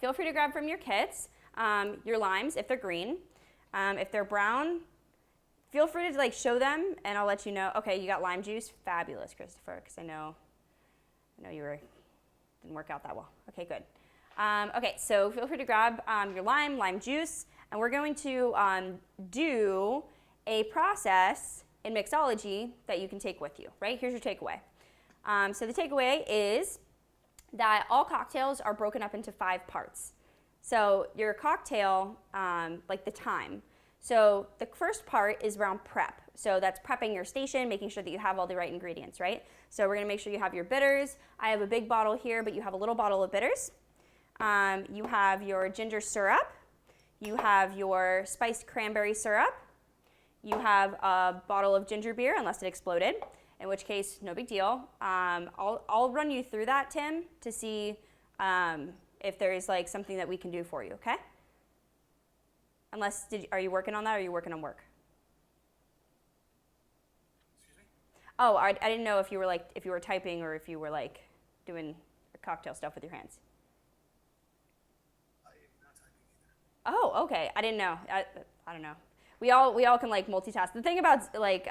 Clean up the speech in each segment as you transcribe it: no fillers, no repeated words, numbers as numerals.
feel free to grab from your kits your limes if they're green. If they're brown, feel free to like show them, and I'll let you know. Okay, you got lime juice. Fabulous, Christopher, because I know you didn't work out that well. Okay, good. Okay, so feel free to grab your lime juice, and we're going to do a process in mixology that you can take with you, right? Here's your takeaway. So the takeaway is that all cocktails are broken up into 5 parts. So your cocktail, like the time. So the first part is around prep. So that's prepping your station, making sure that you have all the right ingredients, right? So we're gonna make sure you have your bitters. I have a big bottle here, but you have a little bottle of bitters. You have your ginger syrup. You have your spiced cranberry syrup. You have a bottle of ginger beer, unless it exploded, in which case, no big deal. I'll run you through that, Tim, to see if there is like something that we can do for you, okay? Unless, are you working on that, or are you working on work? Excuse me? Oh, I didn't know if you were typing or if you were like doing cocktail stuff with your hands. I'm not typing either. Oh, okay. I didn't know. I don't know. We all can like multitask. The thing about like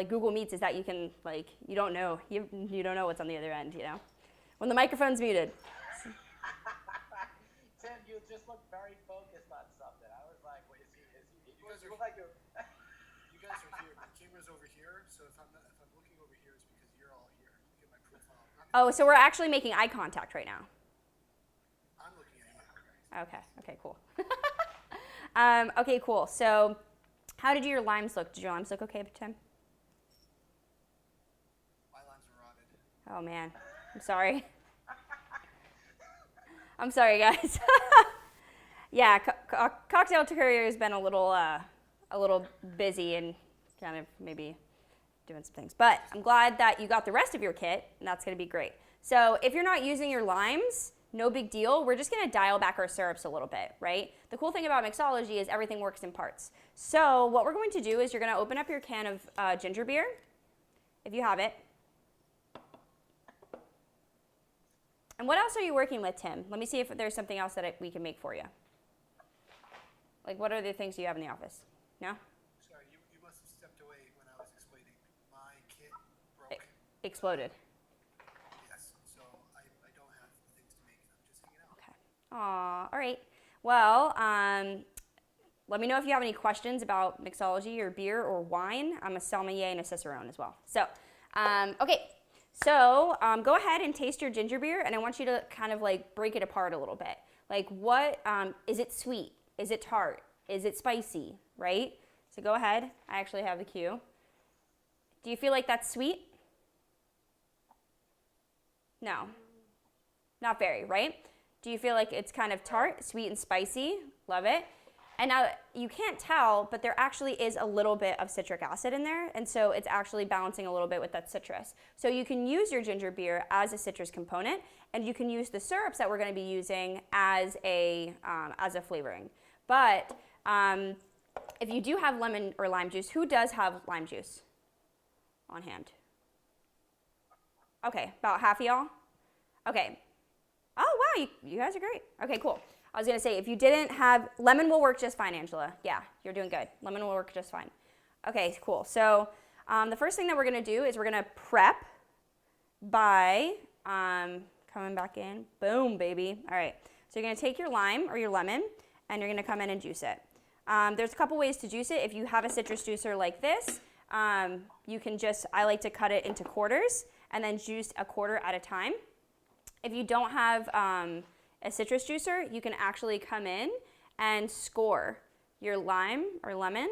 Google Meets is that you can like you don't know what's on the other end, you know, when the microphone's muted. Tim, you just look very focused on something. I was like, wait, is he You guys are like here. The camera's over here, so if I'm looking over here, it's because you're all here. Look at my profile. Oh, so we're actually making eye contact right now. I'm looking at you. Okay, cool. Okay, cool. So, how did your limes look? Did your limes look okay, Tim? My limes are rotted. Oh man, I'm sorry. I'm sorry, guys. Yeah, Cocktail Courier has been a little busy and kind of maybe doing some things. But I'm glad that you got the rest of your kit, and that's going to be great. So if you're not using your limes, no big deal. We're just going to dial back our syrups a little bit, right? The cool thing about mixology is everything works in parts. So what we're going to do is you're going to open up your can of ginger beer, if you have it. And what else are you working with, Tim? Let me see if there's something else that we can make for you. Like, what are the things you have in the office? No? Sorry, you must have stepped away when I was explaining. My kit broke. Exploded. Yes, so I don't have things to make it. I'm just hanging out. Okay. Aw, all right. Well, let me know if you have any questions about mixology or beer or wine. I'm a sommelier and a cicerone as well. So, okay. So go ahead and taste your ginger beer, and I want you to kind of like break it apart a little bit. Like what, is it sweet? Is it tart? Is it spicy, right? So go ahead. I actually have the cue. Do you feel like that's sweet? No, not very, right? Do you feel like it's kind of tart, sweet and spicy? Love it. And now you can't tell, but there actually is a little bit of citric acid in there, and so it's actually balancing a little bit with that citrus. So you can use your ginger beer as a citrus component, and you can use the syrups that we're going to be using as a flavoring. But if you do have lemon or lime juice, who does have lime juice on hand? Okay, about half of y'all? Okay. Oh, wow, you guys are great. Okay, cool. I was going to say, if you didn't have, lemon will work just fine, Angela. Yeah, you're doing good. Lemon will work just fine. Okay, cool. So the first thing that we're going to do is we're going to prep by coming back in. Boom, baby. All right. So you're going to take your lime or your lemon, and you're going to come in and juice it. There's a couple ways to juice it. If you have a citrus juicer like this, you can just, I like to cut it into quarters and then juice a quarter at a time. If you don't have a citrus juicer, you can actually come in and score your lime or lemon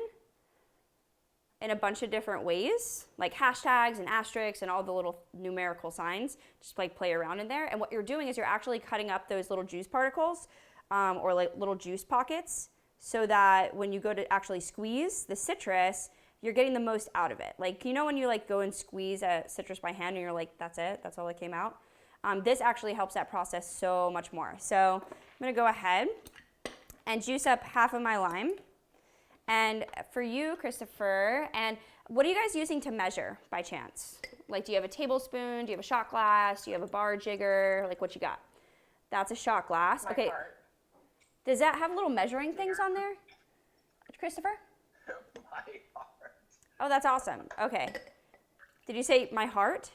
in a bunch of different ways, like hashtags and asterisks and all the little numerical signs, just like play around in there. And what you're doing is you're actually cutting up those little juice particles or like little juice pockets so that when you go to actually squeeze the citrus, you're getting the most out of it. Like, you know when you like go and squeeze a citrus by hand and you're like, that's it, that's all that came out? This actually helps that process so much more. So I'm going to go ahead and juice up half of my lime. And for you, Christopher, and what are you guys using to measure by chance? Like, do you have a tablespoon? Do you have a shot glass? Do you have a bar jigger? Like, what you got? That's a shot glass. My Okay. cart. Does that have little measuring things on there, Christopher? My heart. Oh, that's awesome. Okay. Did you say my heart?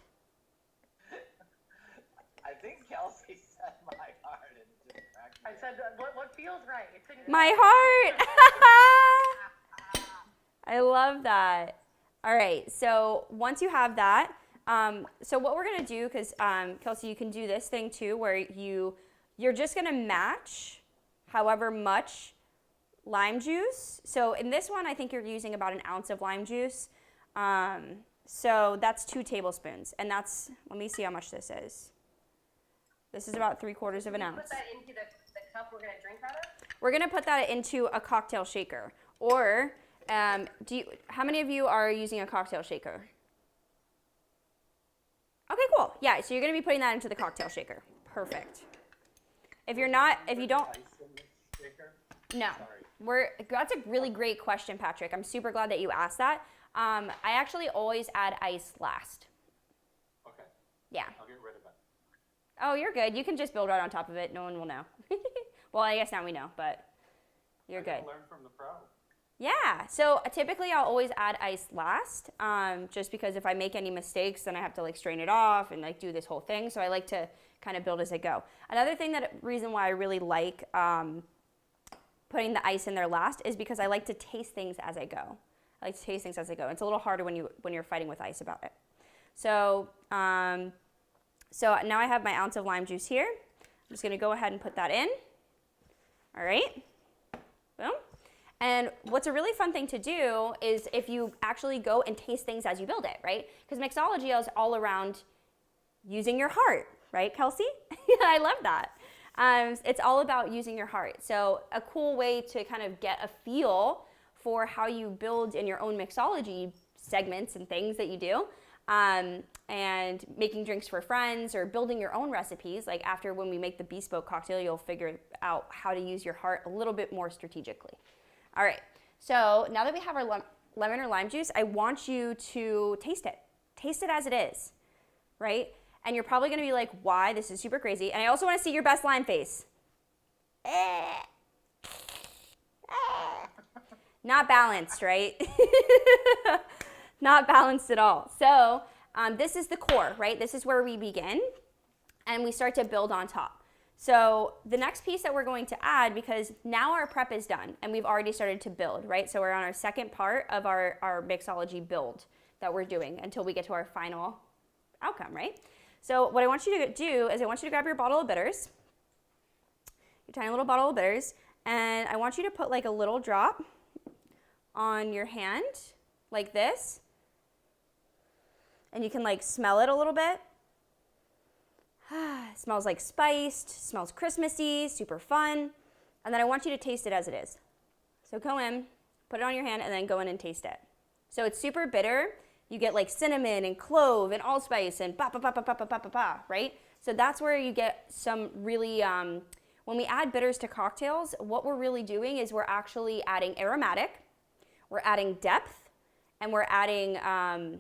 I think Kelsey said my heart and it just cracked me I said, what feels right? It couldn't My heart. I love that. All right. So once you have that, so what we're gonna do, because Kelsey, you can do this thing too, where you're just gonna match however much lime juice. So in this one, I think you're using about an ounce of lime juice. So that's 2 tablespoons, and that's, let me see how much this is. This is about 3/4 of an ounce. Put that into the cup we're going to drink out of? We're gonna put that into a cocktail shaker. Or, how many of you are using a cocktail shaker? Okay, cool. Yeah, so you're gonna be putting that into the cocktail shaker. Perfect. If you're not, if you don't, ice in the shaker. no. That's a really great question, Patrick. I'm super glad that you asked that. I actually always add ice last. Okay. Yeah. I'll get rid of it. Oh, you're good. You can just build right on top of it. No one will know. Well, I guess now we know, but you're good. Learn from the pro. Yeah. So typically I'll always add ice last, just because if I make any mistakes, then I have to like strain it off and like do this whole thing. So I like to kind of build as I go. Another reason why I really like putting the ice in there last is because I like to taste things as I go. I like to taste things as I go. It's a little harder when you're fighting with ice about it. So so now I have my ounce of lime juice here. I'm just gonna go ahead and put that in. All right, boom. And what's a really fun thing to do is if you actually go and taste things as you build it, right? Because mixology is all around using your heart, right, Kelsey? I love that. It's all about using your heart. So a cool way to kind of get a feel for how you build in your own mixology segments and things that you do, and making drinks for friends or building your own recipes. Like after when we make the bespoke cocktail, you'll figure out how to use your heart a little bit more strategically. All right, so now that we have our lemon or lime juice, I want you to taste it. Taste it as it is, right? And you're probably gonna be like, why? This is super crazy. And I also wanna see your best lime face. Not balanced, right? Not balanced at all. So this is the core, right? This is where we begin, and we start to build on top. So the next piece that we're going to add, because now our prep is done and we've already started to build, right? So we're on our second part of our mixology build that we're doing until we get to our final outcome, right? So what I want you to do is I want you to grab your bottle of bitters, your tiny little bottle of bitters, and I want you to put like a little drop on your hand like this, and you can like smell it a little bit. It smells like spiced, smells Christmassy, super fun. And then I want you to taste it as it is. So go in, put it on your hand, and then go in and taste it. So it's super bitter. You get like cinnamon and clove and allspice and ba ba ba ba ba ba ba ba ba, right? So that's where you get some really, when we add bitters to cocktails, what we're really doing is we're actually adding aromatic, we're adding depth, and we're adding and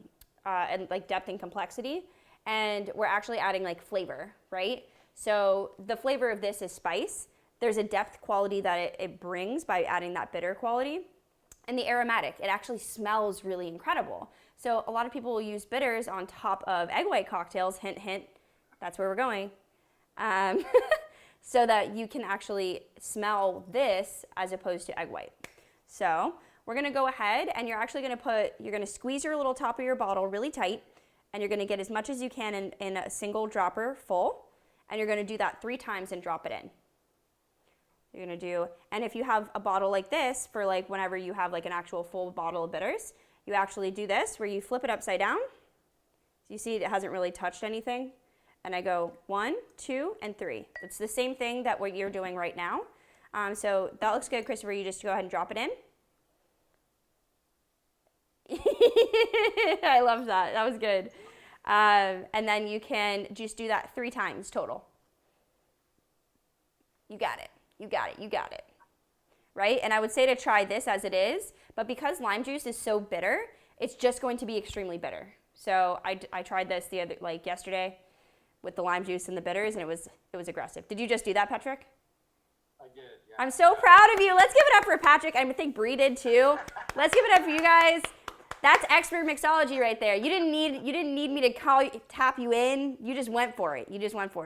like depth and complexity. And we're actually adding like flavor, right? So the flavor of this is spice. There's a depth quality that it brings by adding that bitter quality. And the aromatic, it actually smells really incredible. So a lot of people will use bitters on top of egg white cocktails, hint, hint, that's where we're going. So that you can actually smell this as opposed to egg white. So we're gonna go ahead and you're actually gonna squeeze your little top of your bottle really tight, and you're gonna get as much as you can in a single dropper full, and you're gonna do that 3 times and drop it in. You're gonna do, and if you have a bottle like this, for like whenever you have like an actual full bottle of bitters, you actually do this where you flip it upside down. So you see it hasn't really touched anything. And I go 1, 2, and 3. It's the same thing that what you're doing right now. So that looks good, Christopher. You just go ahead and drop it in. I love that. That was good. And then you can just do that 3 times total. You got it. You got it. You got it. Right? And I would say to try this as it is, but because lime juice is so bitter, it's just going to be extremely bitter. So I tried this yesterday with the lime juice and the bitters, and it was aggressive. Did you just do that, Patrick? I did, yeah. I'm so proud of you. Let's give it up for Patrick. I think Bree did too. Let's give it up for you guys. That's expert mixology right there. You didn't need me to tap you in. You just went for it.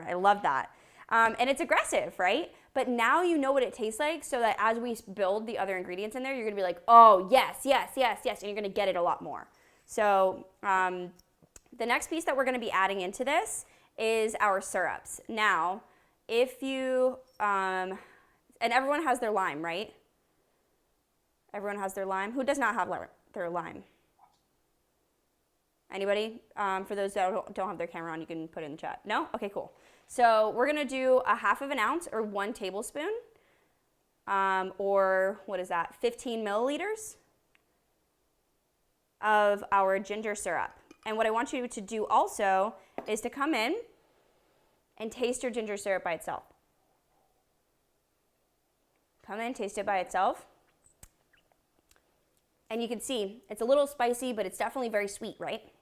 I love that. And it's aggressive, right? But now you know what it tastes like, so that as we build the other ingredients in there, you're gonna be like, oh yes, yes, yes, yes, and you're gonna get it a lot more. So the next piece that we're gonna be adding into this is our syrups. Now, if you, and everyone has their lime, right? Everyone has their lime. Who does not have their lime? Anybody? For those that don't have their camera on, you can put it in the chat. No? Okay, cool. So we're gonna do a 1/2 ounce or 1 tablespoon, or what is that, 15 milliliters of our ginger syrup. And what I want you to do also is to come in and taste your ginger syrup by itself. Come in, taste it by itself. And you can see it's a little spicy, but it's definitely very sweet, right?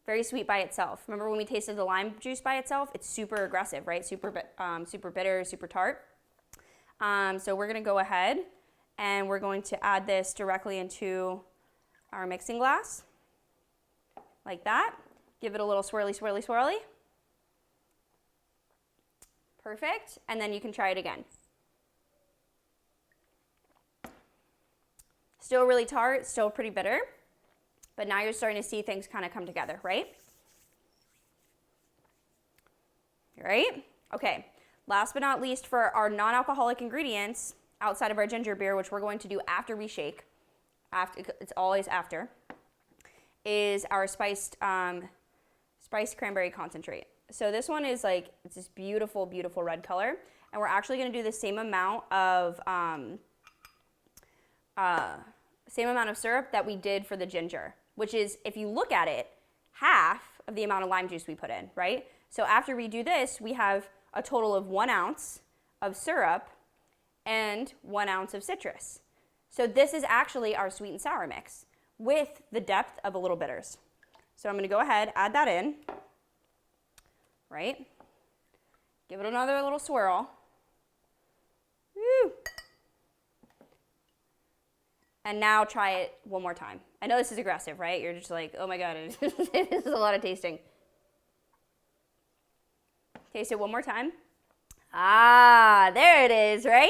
Very sweet by itself. Remember when we tasted the lime juice by itself? It's super aggressive, right? Super bitter, super tart. So we're gonna go ahead and we're going to add this directly into our mixing glass, like that. Give it a little swirly, swirly, swirly. Perfect, and then you can try it again. Still really tart, still pretty bitter, but now you're starting to see things kind of come together, right? Right? Okay, last but not least, for our non-alcoholic ingredients, outside of our ginger beer, which we're going to do after we shake, it's always after, is our spiced cranberry concentrate. So this one is like, it's this beautiful, beautiful red color, and we're actually gonna do the same amount of syrup that we did for the ginger, which is, if you look at it, half of the amount of lime juice we put in, right? So after we do this, we have a total of 1 ounce of syrup and 1 ounce of citrus. So this is actually our sweet and sour mix with the depth of a little bitters. So I'm gonna go ahead, add that in, right? Give it another little swirl. Woo. And now try it one more time. I know this is aggressive, right? You're just like, oh my God, this is a lot of tasting. Taste it one more time. Ah, there it is, right?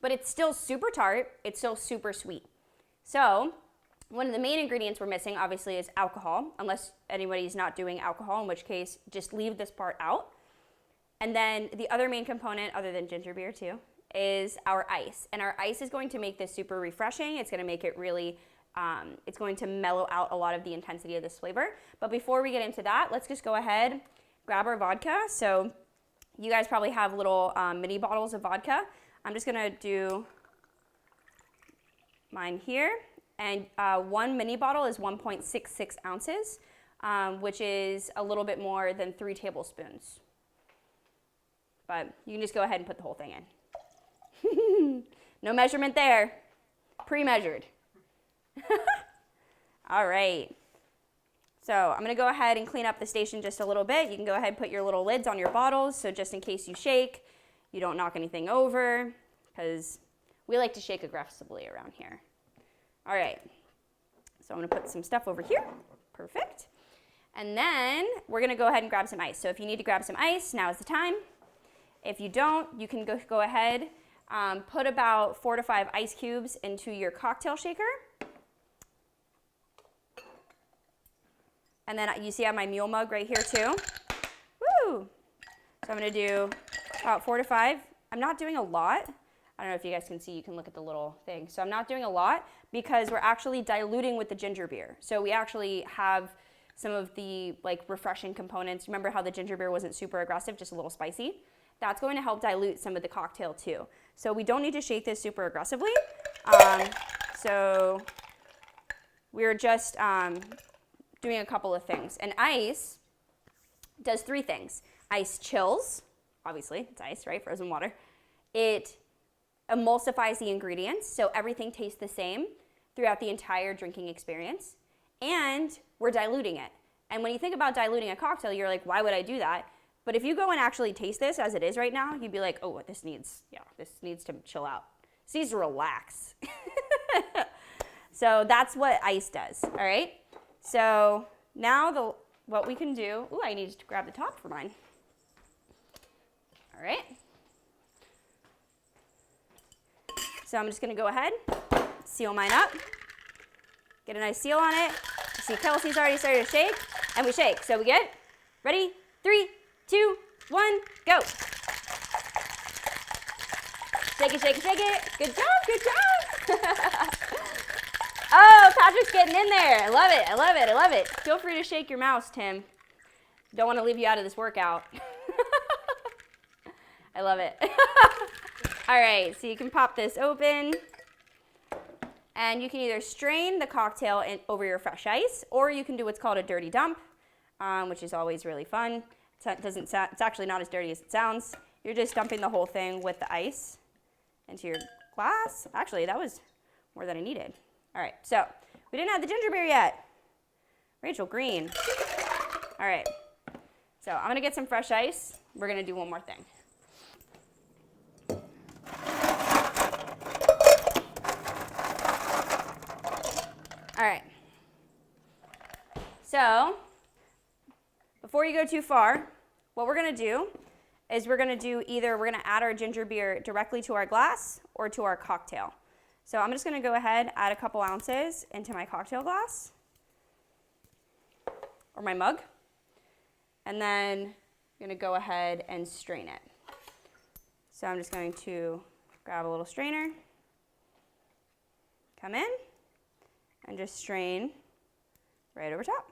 But it's still super tart. It's still super sweet. So one of the main ingredients we're missing, obviously, is alcohol, unless anybody's not doing alcohol, in which case just leave this part out. And then the other main component, other than ginger beer too, is our ice. And our ice is going to make this super refreshing. It's going to make it really, it's going to mellow out a lot of the intensity of this flavor. But before we get into that, let's just go ahead, grab our vodka. So you guys probably have little mini bottles of vodka. I'm just going to do mine here. And 1 mini bottle is 1.66 ounces, which is a little bit more than 3 tablespoons. But you can just go ahead and put the whole thing in. No measurement there, pre-measured. All right. So I'm gonna go ahead and clean up the station just a little bit. You can go ahead and put your little lids on your bottles, so just in case you shake, you don't knock anything over, because we like to shake aggressively around here. All right, so I'm gonna put some stuff over here. Perfect. And then we're gonna go ahead and grab some ice. So if you need to grab some ice, now is the time. If you don't, you can go ahead, put about 4 to 5 ice cubes into your cocktail shaker. And then you see I have my mule mug right here too. Woo! So I'm gonna do about 4 to 5. I'm not doing a lot. I don't know if you guys can see, you can look at the little thing. So I'm not doing a lot because we're actually diluting with the ginger beer. So we actually have some of the refreshing components. Remember how the ginger beer wasn't super aggressive, just a little spicy? That's going to help dilute some of the cocktail too. So we don't need to shake this super aggressively. So we're just doing a couple of things. And ice does 3 things. Ice chills, obviously, it's ice, right? Frozen water. It emulsifies the ingredients, so everything tastes the same throughout the entire drinking experience. And we're diluting it. And when you think about diluting a cocktail, you're like, why would I do that? But if you go and actually taste this as it is right now, you'd be like, oh, this needs to chill out. This needs to relax. So that's what ice does, all right? So now what we can do, ooh, I need to grab the top for mine. All right. So I'm just gonna go ahead, seal mine up, get a nice seal on it. You see Kelsey's already started to shake, and we shake. So we good? Ready? 3, 2, 1, go. Shake it, shake it, shake it. Good job, good job. Oh, Patrick's getting in there. I love it, I love it, I love it. Feel free to shake your mouse, Tim. Don't want to leave you out of this workout. I love it. All right, so you can pop this open. And you can either strain the cocktail over your fresh ice, or you can do what's called a dirty dump, which is always really fun. It's actually not as dirty as it sounds. You're just dumping the whole thing with the ice into your glass. Actually, that was more than I needed. All right, so we didn't have the ginger beer yet. Rachel Green. All right, so I'm gonna get some fresh ice. We're gonna do one more thing. All right, so before you go too far, what we're gonna do is we're gonna add our ginger beer directly to our glass or to our cocktail. So I'm just gonna go ahead, add a couple ounces into my cocktail glass or my mug, and then I'm gonna go ahead and strain it. So I'm just going to grab a little strainer, come in, and just strain right over top.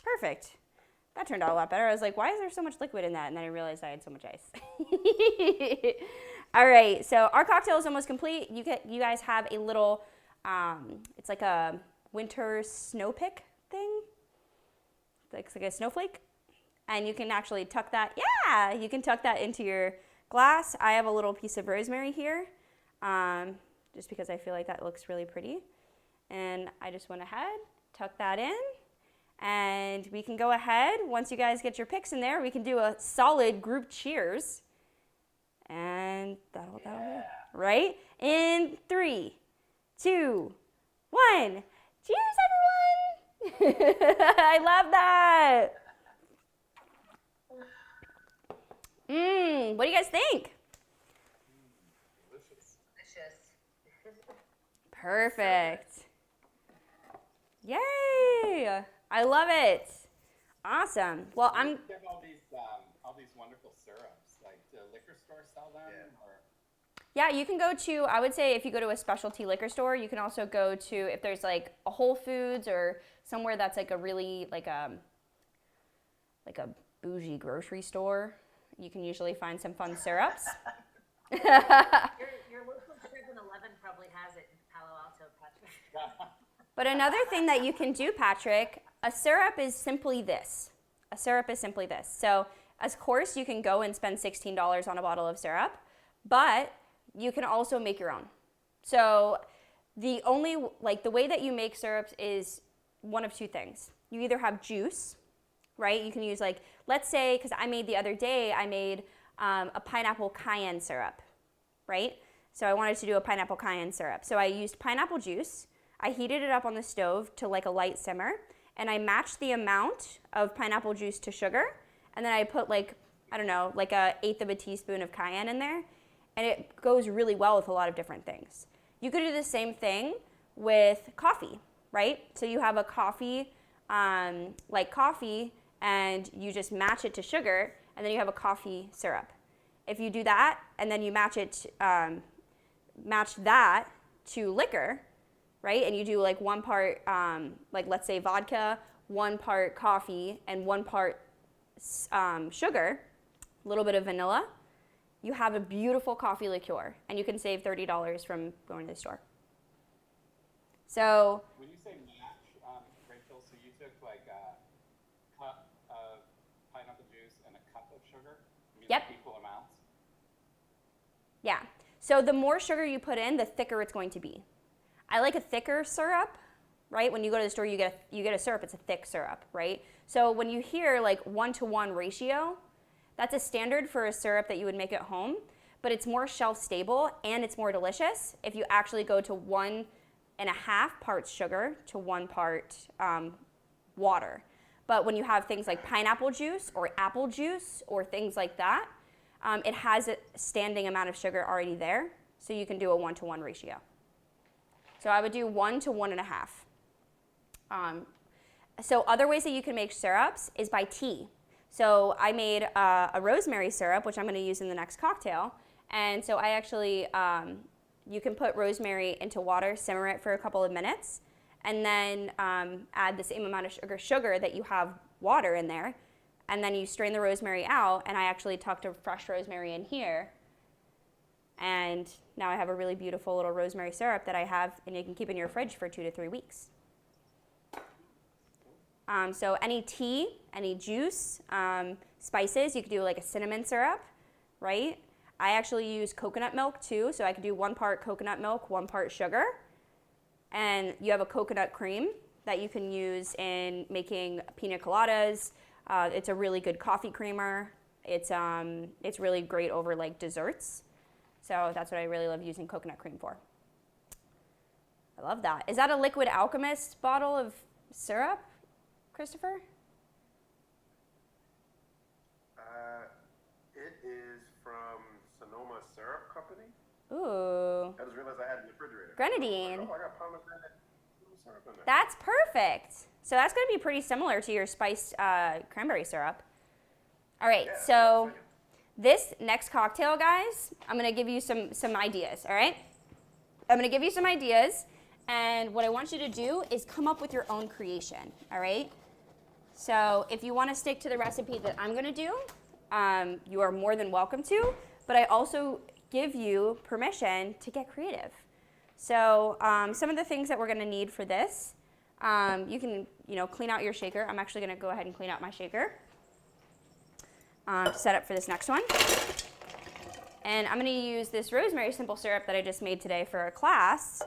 Perfect. That turned out a lot better. I was like, why is there so much liquid in that? And then I realized I had so much ice. All right, so our cocktail is almost complete. You guys have a little, it's like a winter snow pick thing. It's like a snowflake. And you can actually tuck that, yeah, you can tuck that into your glass. I have a little piece of rosemary here, just because I feel like that looks really pretty. And I just went ahead, tuck that in. And we can go ahead, once you guys get your picks in there, we can do a solid group cheers. And that'll be, right? In 3, 2, 1. Cheers, everyone! I love that. What do you guys think? Delicious. Perfect. Yay! I love it. Awesome. Well, You have all these wonderful syrups. Like, do liquor stores sell them? Yeah. Or? yeah, you can go to, I would say if you go to a specialty liquor store, you can also go to, if there's like a Whole Foods or somewhere that's like a really, like a bougie grocery store, you can usually find some fun syrups. Your local 7-Eleven probably has it in Palo Alto, Patrick. But another thing that you can do, Patrick, a syrup is simply this. A syrup is simply this. So, of course, you can go and spend $16 on a bottle of syrup, but you can also make your own. So, the way that you make syrups is one of two things. You either have juice, right? You can use let's say, because I made a pineapple cayenne syrup, right? So I wanted to do a pineapple cayenne syrup. So I used pineapple juice. I heated it up on the stove to like a light simmer, and I matched the amount of pineapple juice to sugar, and then I put like an 1/8 of a teaspoon of cayenne in there, and it goes really well with a lot of different things. You could do the same thing with coffee, right? So you have a coffee, coffee, and you just match it to sugar, and then you have a coffee syrup. If you do that, and then you match that to liquor, right? And you do like 1 part, let's say vodka, 1 part coffee, and 1 part sugar, a little bit of vanilla. You have a beautiful coffee liqueur, and you can save $30 from going to the store. So When you say match, Rachel, so you took like a cup of pineapple juice and a cup of sugar? Yep. Equal amounts? yeah, so the more sugar you put in, the thicker it's going to be. I like a thicker syrup, right? When you go to the store, you get a syrup. It's a thick syrup, right? So when you hear like 1-to-1 ratio, that's a standard for a syrup that you would make at home, but it's more shelf stable and it's more delicious if you actually go to 1.5 parts sugar to 1 part water. But when you have things like pineapple juice or apple juice or things like that, it has a standing amount of sugar already there, so you can do a 1-to-1 ratio. So I would do 1 to 1.5. So other ways that you can make syrups is by tea. So I made a rosemary syrup, which I'm going to use in the next cocktail. And so I actually, you can put rosemary into water, simmer it for a couple of minutes, and then add the same amount of sugar that you have water in there. And then you strain the rosemary out, and I actually tucked a fresh rosemary in here. And now I have a really beautiful little rosemary syrup that I have, and you can keep in your fridge for 2 to 3 weeks. So any tea, any juice, spices, you could do like a cinnamon syrup, right? I actually use coconut milk too, so I could do 1 part coconut milk, 1 part sugar. And you have a coconut cream that you can use in making pina coladas. It's a really good coffee creamer. It's really great over like desserts. So that's what I really love using coconut cream for. I love that. Is that a Liquid Alchemist bottle of syrup, Christopher? It is from Sonoma Syrup Company. Ooh. I just realized I had it in the refrigerator. Grenadine. Oh, I got pomegranate syrup in there. That's perfect. So that's going to be pretty similar to your spiced cranberry syrup. All right, Yeah, so this next cocktail, guys, I'm going to give you some ideas, all right? I'm going to give you some ideas, and what I want you to do is come up with your own creation, all right? So if you want to stick to the recipe that I'm going to do, you are more than welcome to, but I also give you permission to get creative. So some of the things that we're going to need for this, you can clean out your shaker. I'm actually going to go ahead and clean out my shaker to set up for this next one. And I'm going to use this rosemary simple syrup that I just made today for a class,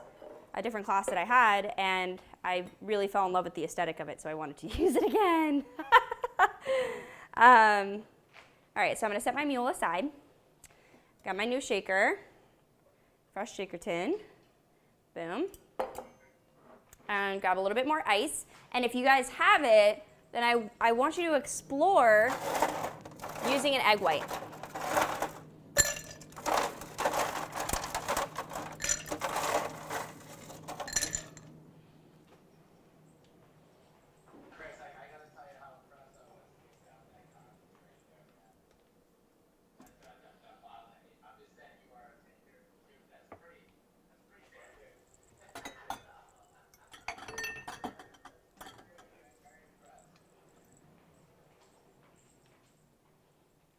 a different class that I had, and I really fell in love with the aesthetic of it, so I wanted to use it again. All right, so I'm going to set my mule aside. Got my new shaker, fresh shaker tin. Boom. And grab a little bit more ice. And if you guys have it, then I want you to explore using an egg white. Chris, I gotta tell you how impressed I was down that concentration. I'm just saying you are a taker. That's pretty damn good.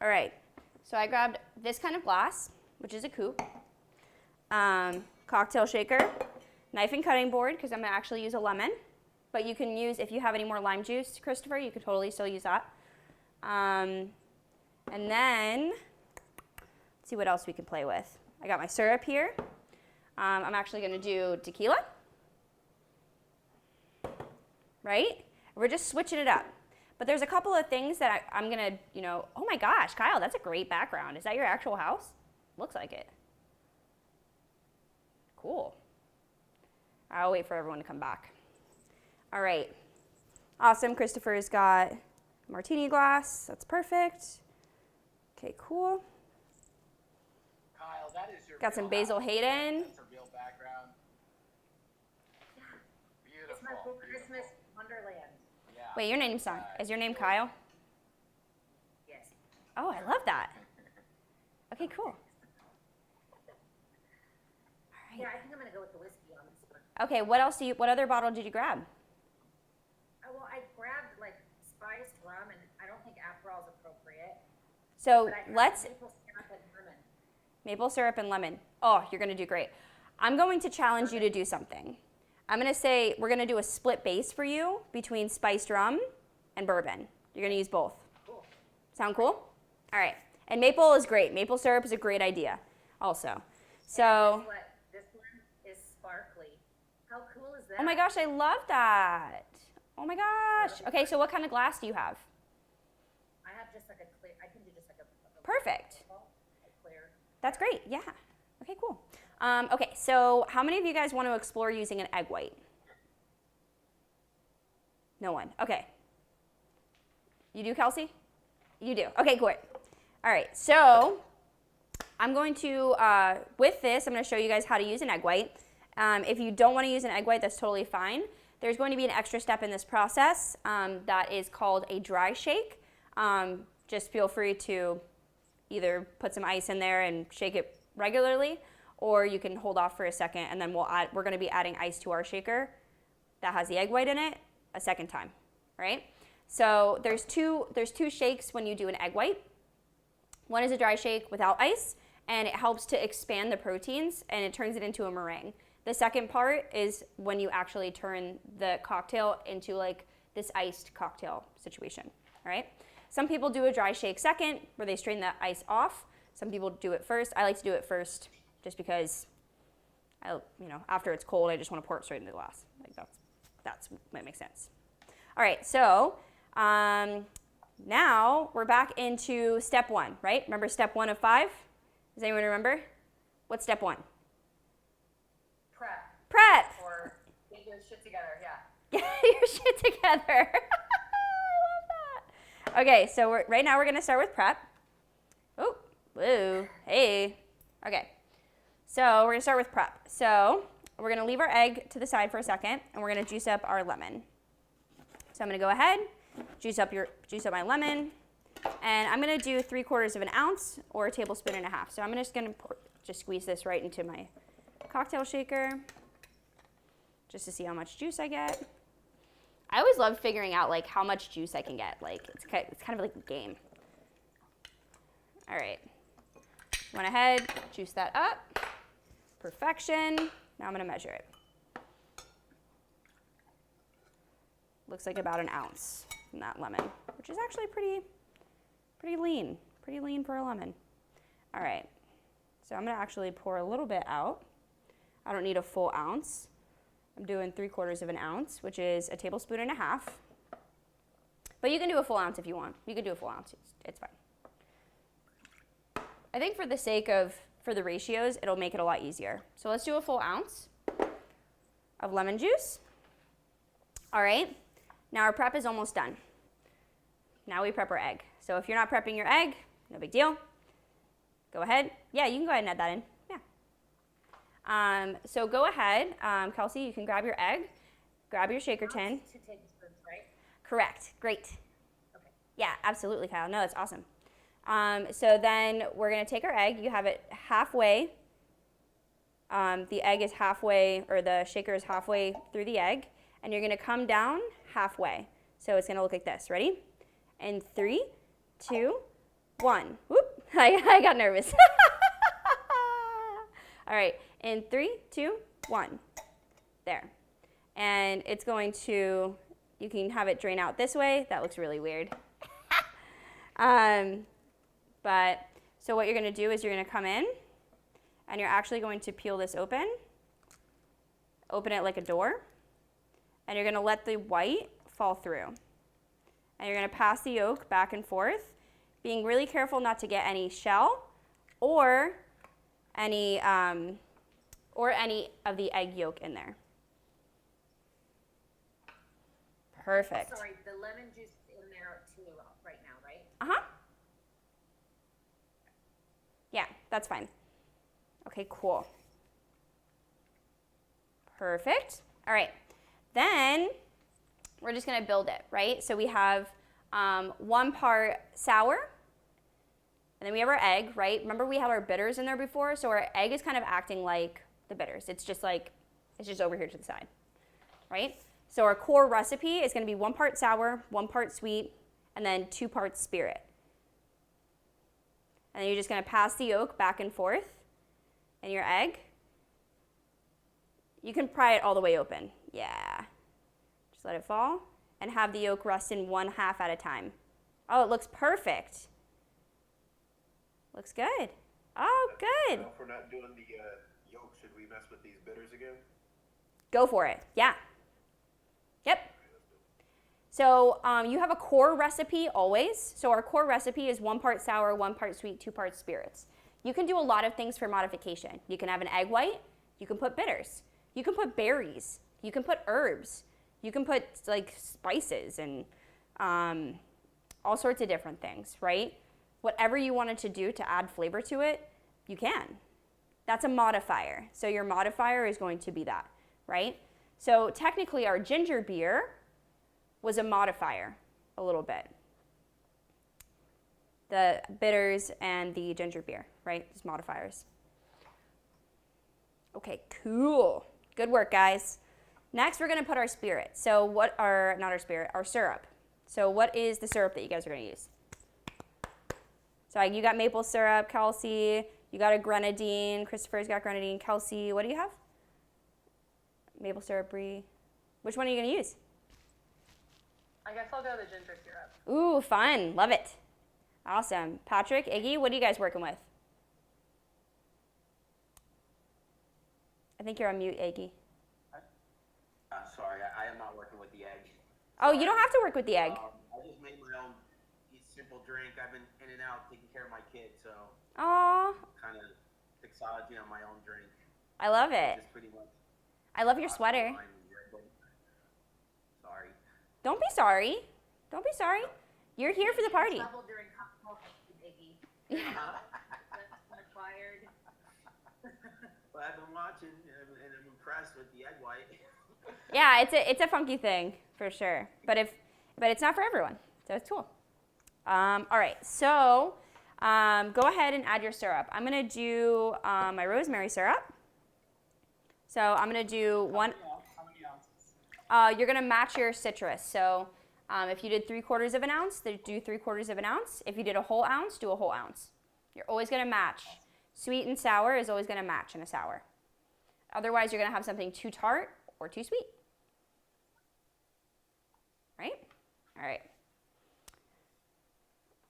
All right, so I grabbed this kind of glass, which is a coupe, cocktail shaker, knife and cutting board, because I'm going to actually use a lemon. But you can use, if you have any more lime juice, Christopher, you could totally still use that. And then, let's see what else we can play with. I got my syrup here. I'm actually going to do tequila. Right? We're just switching it up. But there's a couple of things that I'm going to, oh my gosh, Kyle, that's a great background. Is that your actual house? Looks like it. Cool. I'll wait for everyone to come back. All right. Awesome. Christopher's got a martini glass. That's perfect. Okay, cool. Kyle, that is your Got some real Basil house. Hayden. That's a real background. It's my Beautiful. full Christmas wonderland. Yeah. Wait, your name's not. Is your name Kyle? Yes. Oh, I love that. Okay, cool. All Yeah, right. I think I'm gonna go with the whiskey on this one. Okay, what other bottle did you grab? Well, I grabbed like spiced rum, and I don't think Aperol is appropriate. So But I grabbed let's, maple syrup and lemon. maple syrup and lemon. Oh, you're gonna do great. I'm going to challenge you to do something. I'm gonna say we're gonna do a split base for you between spiced rum and bourbon. You're gonna use both. Cool. Sound cool? All right. And maple is great. Maple syrup is a great idea also. So Guess what? This one is sparkly. How cool is Oh my gosh, I love that. Oh my gosh. Okay, so what kind of glass do you have? I have just like a clear, I can do just like a Perfect. clear. That's great. Yeah. Okay, cool. Okay, so how many of you guys want to explore using an egg white? No one. Okay. You do, Kelsey? You do. Okay, great. All right, so I'm going to, with this, I'm going to show you guys how to use an egg white. If you don't want to use an egg white, that's totally fine. There's going to be an extra step in this process that is called a dry shake. Just feel free to either put some ice in there and shake it regularly, or you can hold off for a second, and then we're going to be adding ice to our shaker that has the egg white in it a second time, right? So there's two shakes when you do an egg white. One is a dry shake without ice, and it helps to expand the proteins, and it turns it into a meringue. The second part is when you actually turn the cocktail into like this iced cocktail situation, all right? Some people do a dry shake second, where they strain the ice off. Some people do it first. I like to do it first, just because, after it's cold, I just want to pour it straight into the glass. Like that makes sense. All right, so now we're back into step 1, right? Remember step 1 of 5? Does anyone remember? What's step 1? Prep. Or get your shit together, yeah. Get your shit together. I love that. Okay, so right now we're going to start with prep. Oh, woo, hey. Okay, so we're going to start with prep. So we're going to leave our egg to the side for a second, and we're going to juice up our lemon. So I'm going to go ahead, juice up my lemon, and I'm going to do 3/4 of an ounce or a tablespoon and a half. So I'm just going to squeeze this right into my cocktail shaker, just to see how much juice I get. I always love figuring out like how much juice I can get. Like it's kind of like a game. All right, went ahead, juice that up, perfection. Now I'm going to measure it. Looks like about an ounce from that lemon, which is actually pretty lean for a lemon. All right, so I'm going to actually pour a little bit out. I don't need a full ounce. I'm doing 3/4 of an ounce, which is a tablespoon and a half. But you can do a full ounce if you want. You can do a full ounce. It's fine. I think for the sake of, for the ratios, it'll make it a lot easier. So let's do a full ounce of lemon juice. All right, now our prep is almost done. Now we prep our egg. So if you're not prepping your egg, no big deal. Go ahead. Yeah, you can go ahead and add that in. So go ahead, Kelsey, you can grab your egg, grab your shaker tin. 2 tablespoons, right? Correct. Great. Okay. Yeah, absolutely, Kyle. No, that's awesome. So then we're going to take our egg. You have it halfway. The egg is halfway, or the shaker is halfway through the egg, and you're going to come down halfway. So it's going to look like this. Ready? And 3, 2, 1. Whoop! I got nervous. All right. In 3, 2, 1. There. And it's going to, you can have it drain out this way. That looks really weird. But so what you're going to do is you're going to come in, and you're actually going to peel this open it like a door, and you're going to let the white fall through. And you're going to pass the yolk back and forth, being really careful not to get any shell or any of the egg yolk in there. Perfect. Sorry, the lemon juice is in there too right now, right? Uh-huh. Yeah, that's fine. Okay, cool. Perfect. All right. Then we're just going to build it, right? So we have 1 part sour, and then we have our egg, right? Remember we had our bitters in there before, so our egg is kind of acting like the bitters. It's just over here to the side, right? So our core recipe is going to be 1 part sour, 1 part sweet, and then 2 parts spirit. And then you're just going to pass the yolk back and forth in your egg. You can pry it all the way open. Yeah. Just let it fall and have the yolk rest in 1/2 at a time. Oh, it looks perfect. Looks good. Oh, good. If we're not doing the yolk, should we mess with these bitters again? Go for it. Yeah. Yep. So you have a core recipe always. So our core recipe is 1 part sour, 1 part sweet, 2 parts spirits. You can do a lot of things for modification. You can have an egg white. You can put bitters. You can put berries. You can put herbs. You can put like spices and all sorts of different things, right? Whatever you wanted to do to add flavor to it, you can. That's a modifier. So your modifier is going to be that, right? So technically our ginger beer was a modifier a little bit. The bitters and the ginger beer, right? Just modifiers. Okay, cool. Good work, guys. Next, we're gonna put our spirit. So our syrup. So what is the syrup that you guys are gonna use? So you got maple syrup, Kelsey, you got a grenadine, Christopher's got grenadine, Kelsey, what do you have? Maple syrup, Brie. Which one are you gonna use? I guess I'll go the ginger syrup. Ooh, fun, love it. Awesome. Patrick, Iggy, what are you guys working with? I think you're on mute, Iggy. Sorry, I am not working with the egg. Oh, you don't have to work with the egg. I just made my own simple drink. I've been in and out taking care of my kids, so Aw, kind of mixology on my own drink. I love it. Just pretty much. I love your sweater. Sorry. Don't be sorry. Don't be sorry. You're here for the party. Trouble during cocktail house, Iggy. That's required. But I've been watching and I'm impressed with the egg white. Yeah, it's a funky thing for sure. But it's not for everyone, so it's cool. All right, so go ahead and add your syrup. I'm gonna do my rosemary syrup. So I'm gonna do one. How many ounces? You're gonna match your citrus. So if you did 3/4 of an ounce, then do 3/4 of an ounce. If you did a whole ounce, do a whole ounce. You're always gonna match. Sweet and sour is always gonna match in a sour. Otherwise, you're gonna have something too tart or too sweet. Right? All right.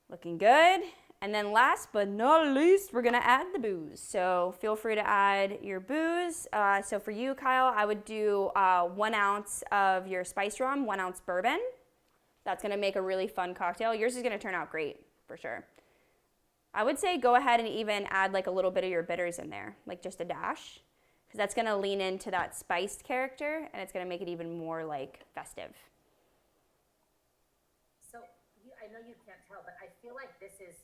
Looking good. And then last but not least, we're gonna add the booze. So feel free to add your booze. So for you, Kyle, I would do 1 ounce of your spice rum, 1 ounce bourbon. That's gonna make a really fun cocktail. Yours is gonna turn out great, for sure. I would say go ahead and even add like a little bit of your bitters in there, like just a dash, because that's gonna lean into that spiced character and it's gonna make it even more like festive. So I know you can't tell, but I feel like this is,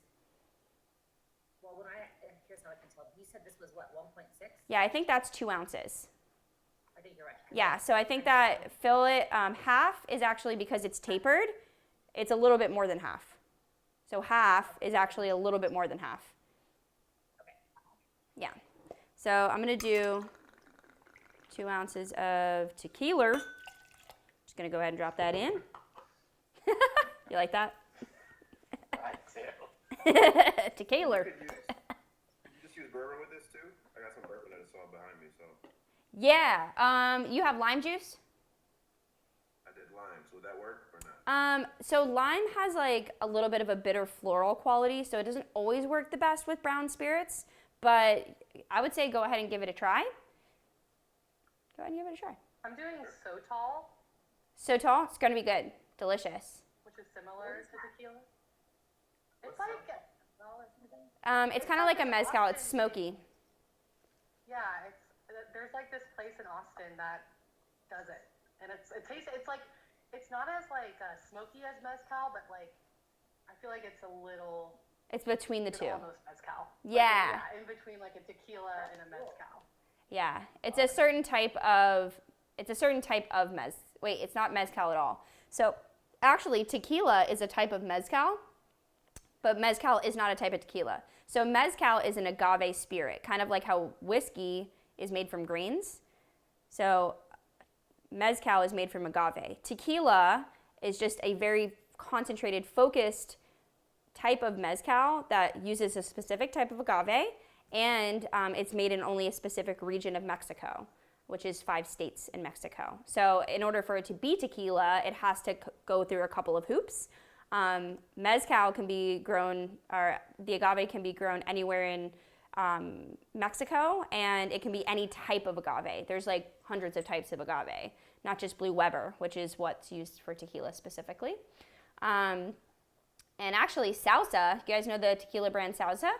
well, here's how I can tell. You said this was what, 1.6? Yeah, I think that's 2 ounces. I think you're right. Yeah, so I think that fill it half is actually because it's tapered. It's a little bit more than half. So half is actually a little bit more than half. Okay. Yeah. So I'm gonna do 2 ounces of tequila. Just gonna go ahead and drop that in. You like that? I do. Tequila. You just use bourbon with this too? I got some bourbon that I saw behind me, so Yeah. You have lime juice? I did lime. So would that work or not? So lime has like a little bit of a bitter floral quality, so it doesn't always work the best with brown spirits, but I would say go ahead and give it a try. Go ahead and give it a try. I'm doing so tall, So tall, it's gonna be good. Delicious. which is similar to tequila. It's What's like, that? It's kind of like a mezcal, it's smoky. yeah, there's like this place in Austin that does it, and it tastes. It's like it's not as like smoky as mezcal, but like I feel like it's a little. It's between the It's two. almost mezcal. Yeah. Yeah, in between like a tequila and a mezcal. Yeah, it's a certain type of Wait, it's not mezcal at all. So actually, tequila is a type of mezcal, but mezcal is not a type of tequila. So mezcal is an agave spirit, kind of like how whiskey is made from grains. So mezcal is made from agave. Tequila is just a very concentrated, focused type of mezcal that uses a specific type of agave, and it's made in only a specific region of Mexico, which is 5 states in Mexico. So in order for it to be tequila, it has to go through a couple of hoops. Mezcal can be grown, or the agave can be grown anywhere in Mexico, and it can be any type of agave. There's like hundreds of types of agave, not just Blue Weber, which is what's used for tequila specifically. And actually, Sauza, you guys know the tequila brand Sauza?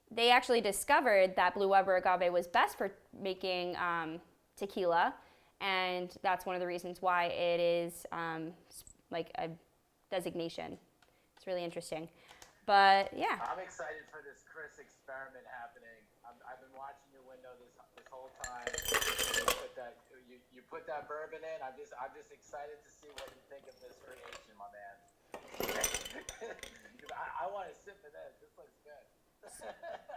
They actually discovered that Blue Weber agave was best for making tequila, and that's one of the reasons why it is like a designation. It's really interesting. But yeah. I'm excited for this Chris experiment happening. I've been watching your window this whole time. You put that bourbon in. I'm just excited to see what you think of this creation, my man. I want to sip of this. This looks good.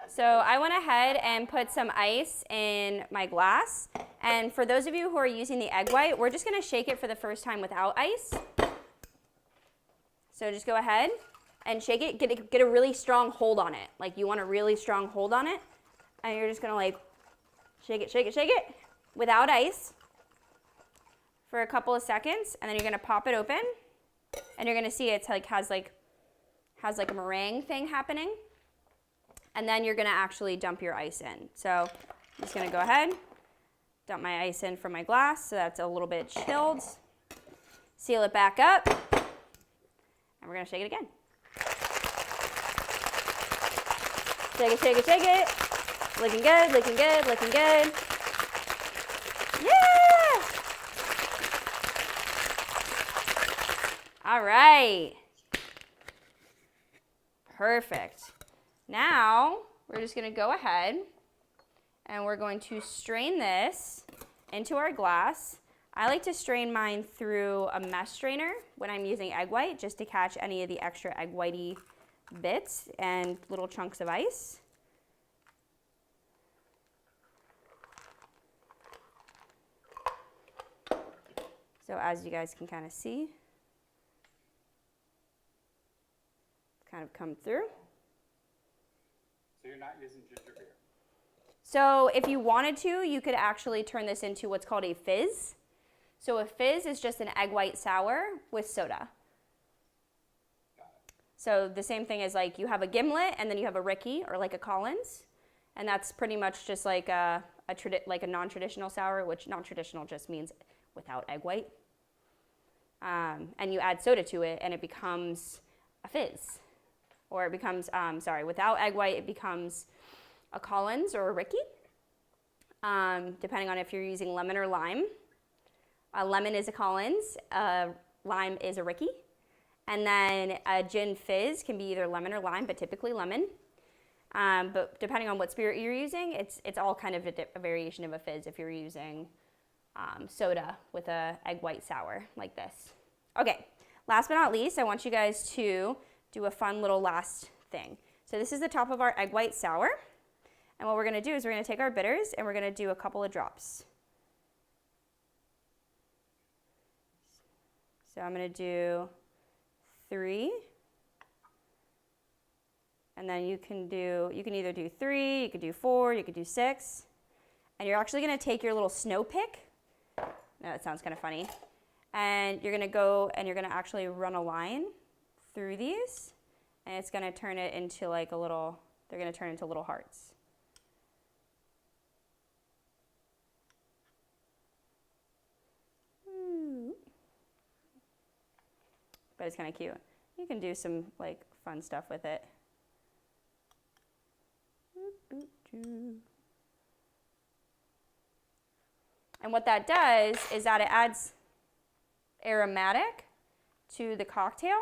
So I went ahead and put some ice in my glass. And for those of you who are using the egg white, we're just going to shake it for the first time without ice. So just go ahead and shake it. Get a really strong hold on it. Like you want a really strong hold on it. And you're just going to like shake it without ice for a couple of seconds. And then you're going to pop it open. And you're going to see it's like has like a meringue thing happening. And then you're going to actually dump your ice in. So I'm just going to go ahead, dump my ice in from my glass so that's a little bit chilled. Seal it back up. And we're going to shake it again. Shake it. Looking good. Yeah! All right. Perfect. Now, we're just going to go ahead and we're going to strain this into our glass. I like to strain mine through a mesh strainer when I'm using egg white, just to catch any of the extra egg whitey bits and little chunks of ice. So as you guys can kind of see, it's kind of come through. So you're not using ginger beer? So if you wanted to, you could actually turn this into what's called a fizz. So a fizz is just an egg white sour with soda. So the same thing as like you have a gimlet and then you have a Ricky or like a Collins. And that's pretty much just like a non-traditional sour, which non-traditional just means without egg white. And you add soda to it and it becomes a fizz. Or it becomes, without egg white, it becomes a Collins or a Ricky, depending on if you're using lemon or lime. A lemon is a Collins, lime is a Ricky. And then a gin fizz can be either lemon or lime, but typically lemon. But depending on what spirit you're using, it's all kind of a variation of a fizz if you're using soda with a egg white sour like this. Okay, last but not least, I want you guys to do a fun little last thing. So this is the top of our egg white sour. And what we're going to do is we're going to take our bitters and we're going to do a couple of drops. So I'm going to do 3. And then you can either do 3, you could do 4, you could do 6. And you're actually going to take your little snow pick. No, that sounds kind of funny. And you're going to go and you're going to actually run a line through these, and it's going to turn it into like they're going to turn into little hearts. But it's kind of cute. You can do some like fun stuff with it. And what that does is that it adds aromatic to the cocktail,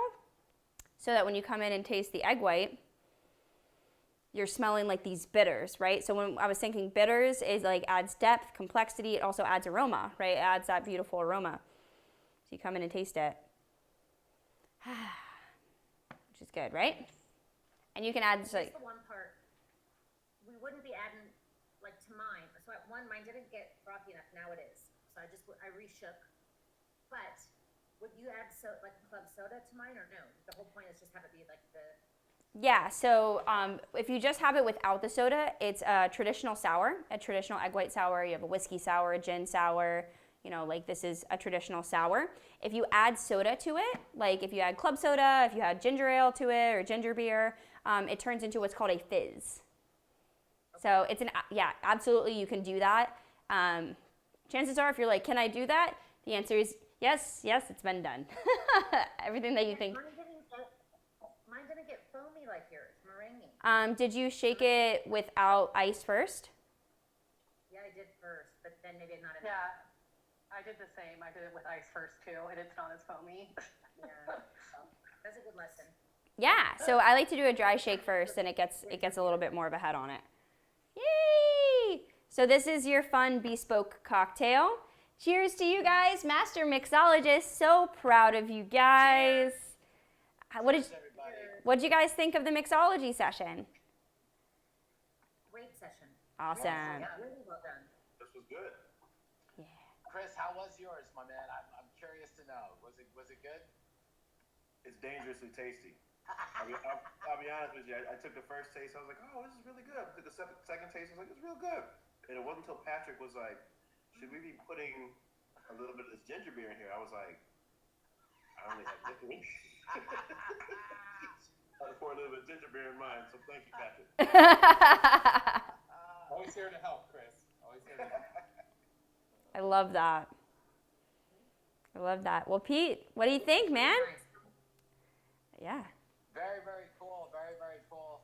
so that when you come in and taste the egg white, you're smelling like these bitters, right? So when I was thinking bitters is like adds depth, complexity, it also adds aroma, right? It adds that beautiful aroma. So you come in and taste it, which is good, right? And you can add just like the one part we wouldn't be adding like to mine. So mine didn't get frothy enough. Now it is. So I reshook. But would you add like club soda to mine or no? The whole point is just have it be like the. Yeah, so if you just have it without the soda, it's a traditional sour, a traditional egg white sour. You have a whiskey sour, a gin sour, like this is a traditional sour. If you add soda to it, like if you add club soda, if you add ginger ale to it or ginger beer, it turns into what's called a fizz. So it's absolutely you can do that. Chances are if you're like, can I do that? The answer is yes, it's been done. Everything that you think. Mine didn't get foamy like yours, meringue. Did you shake it without ice first? Yeah, I did first, but then maybe not enough. Yeah, I did the same. I did it with ice first too, and it's not as foamy. Yeah, that's a good lesson. Yeah, so I like to do a dry shake first, and it gets a little bit more of a head on it. Yay! So this is your fun bespoke cocktail. Cheers to you guys, master mixologists. So proud of you guys. What did you guys think of the mixology session? Great session. Awesome. Yeah, really well done. This was good. Chris, how was yours, my man? I'm curious to know. Was it good? It's dangerously tasty. I'll be honest with you. I took the first taste. I was like, oh, this is really good. I took the second taste. I was like, it's real good. And it wasn't until Patrick was like, should we be putting a little bit of this ginger beer in here? I was like, I only have liquor. I pour a little bit of ginger beer in mine. So thank you, Patrick. Always here to help, Chris. Always here to help. I love that. Well, Pete, what do you think, man? Yeah. Very, very cool. Very, very cool.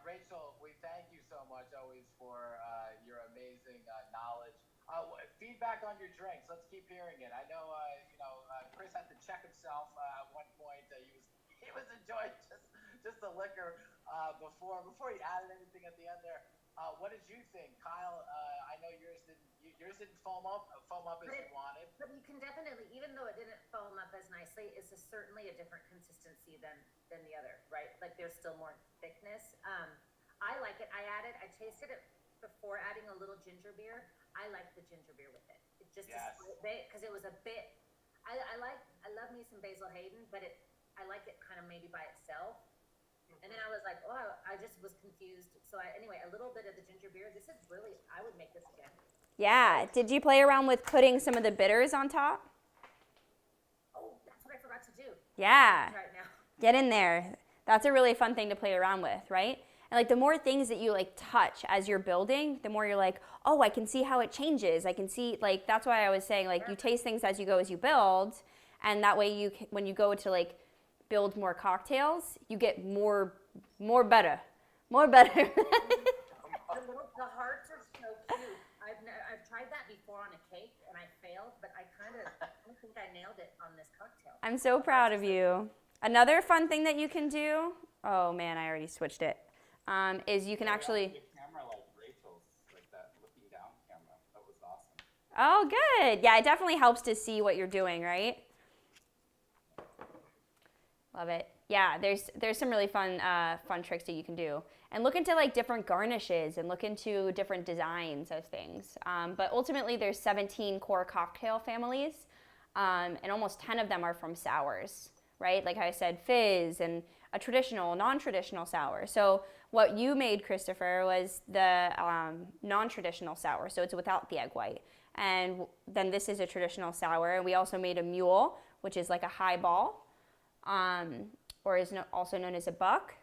Rachel, we thank you so much always for your amazing knowledge. Feedback on your drinks. Let's keep hearing it. I know, Chris had to check himself at one point. He was enjoying just the liquor before he added anything at the end there. What did you think, Kyle? I know yours didn't foam up as you wanted. But you can definitely, even though it didn't foam up as nicely, it's certainly a different consistency than the other, right? Like there's still more thickness. I like it. I tasted it before adding a little ginger beer. I like the ginger beer with it. It just because it was a bit. I love me some Basil Hayden, but I like it kind of maybe by itself. And then I was like, oh, I just was confused. So anyway, a little bit of the ginger beer. This is really, I would make this again. Yeah. Did you play around with putting some of the bitters on top? Oh, that's what I forgot to do. Yeah. Right now. Get in there. That's a really fun thing to play around with, right? And like the more things that you like touch as you're building, the more you're like, oh, I can see how it changes. I can see, like, that's why I was saying, like, you taste things as you go, as you build. And that way when you go to like build more cocktails, you get more better. The hearts are so cute. I've tried that before on a cake and I failed, but I don't think I nailed it on this cocktail. I'm so proud of you. Another fun thing that you can do, oh man, I already switched it, is you can actually... The camera like Rachel's, like that looking down camera. That was awesome. Oh, good. Yeah, it definitely helps to see what you're doing, right? Love it. Yeah, there's some really fun tricks that you can do. And look into like different garnishes and look into different designs of things. But ultimately there's 17 core cocktail families, and almost 10 of them are from sours, right? Like I said, Fizz and a traditional, non-traditional sour. So what you made, Christopher, was the non-traditional sour, so it's without the egg white. And then this is a traditional sour. And we also made a mule, which is like a highball, or is also known as a buck.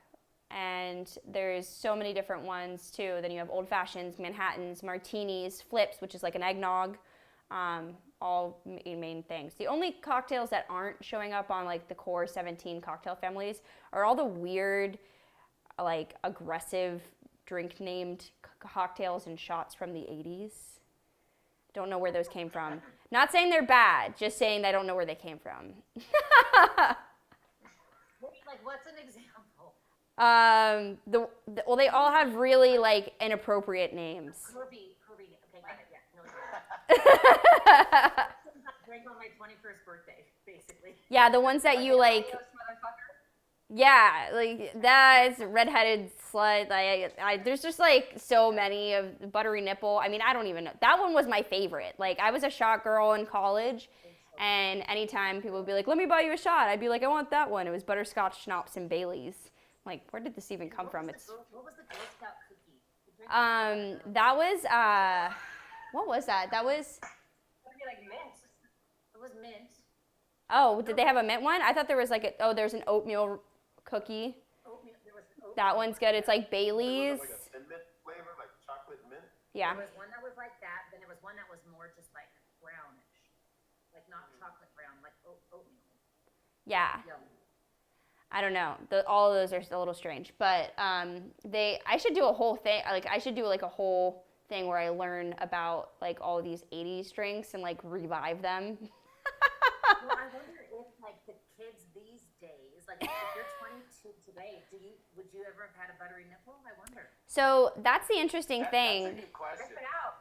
And there's so many different ones too. Then you have old fashions, Manhattans, martinis, flips, which is like an eggnog, all main things. The only cocktails that aren't showing up on like the core 17 cocktail families are all the weird, like aggressive drink named cocktails and shots from the 80s. Don't know where those came from. Not saying they're bad, just saying I don't know where they came from. Like, what's an example? Well, they all have really like inappropriate names. Kirby. Okay, got it. Yeah, no. Drink on my 21st birthday, basically. Yeah, the ones that you like. Yeah, like that's redheaded slut. There's just like so many of buttery nipple. I mean, I don't even know. That one was my favorite. Like I was a shot girl in college. And anytime people would be like, let me buy you a shot, I'd be like, I want that one. It was butterscotch, schnapps, and Baileys. I'm like, where did this even come from? What was the Girl Scout cookie? That was, what was that? That was... be like mint. It was mint. Oh, did they have a mint one? I thought there was like there's an oatmeal cookie. Oatmeal. There was oatmeal. That one's good. It's like Was Bailey's. it like a thin mint flavor, like chocolate mint? Yeah. There was one that was like that. Then there was one that was more just like brownish, like not chocolate brown, like oatmeal. Yeah. Yum. I don't know. All of those are a little strange, but I should do a whole thing. Like I should do like a whole thing where I learn about like all these '80s drinks and like revive them. Well, I wonder if like the kids these days, like if you're 22 today, would you ever have had a buttery nipple? I wonder. So that's the interesting That's a thing. good question. Rip it out.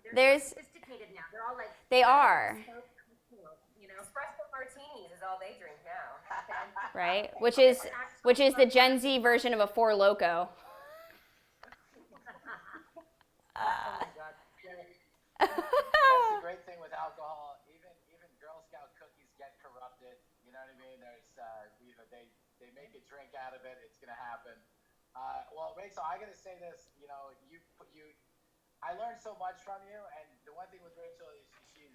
They're There's- sophisticated now. They're all like. They are. You know. Espresso martinis is all they drink now. Right? Which is the Gen Z version of a Four Loko. Oh my God. That's the great thing with alcohol. Even Girl Scout cookies get corrupted. You know what I mean? There's they make a drink out of it. It's gonna happen. Well, Rachel, I gotta say this. You know, I learned so much from you, and the one thing with Rachel is she's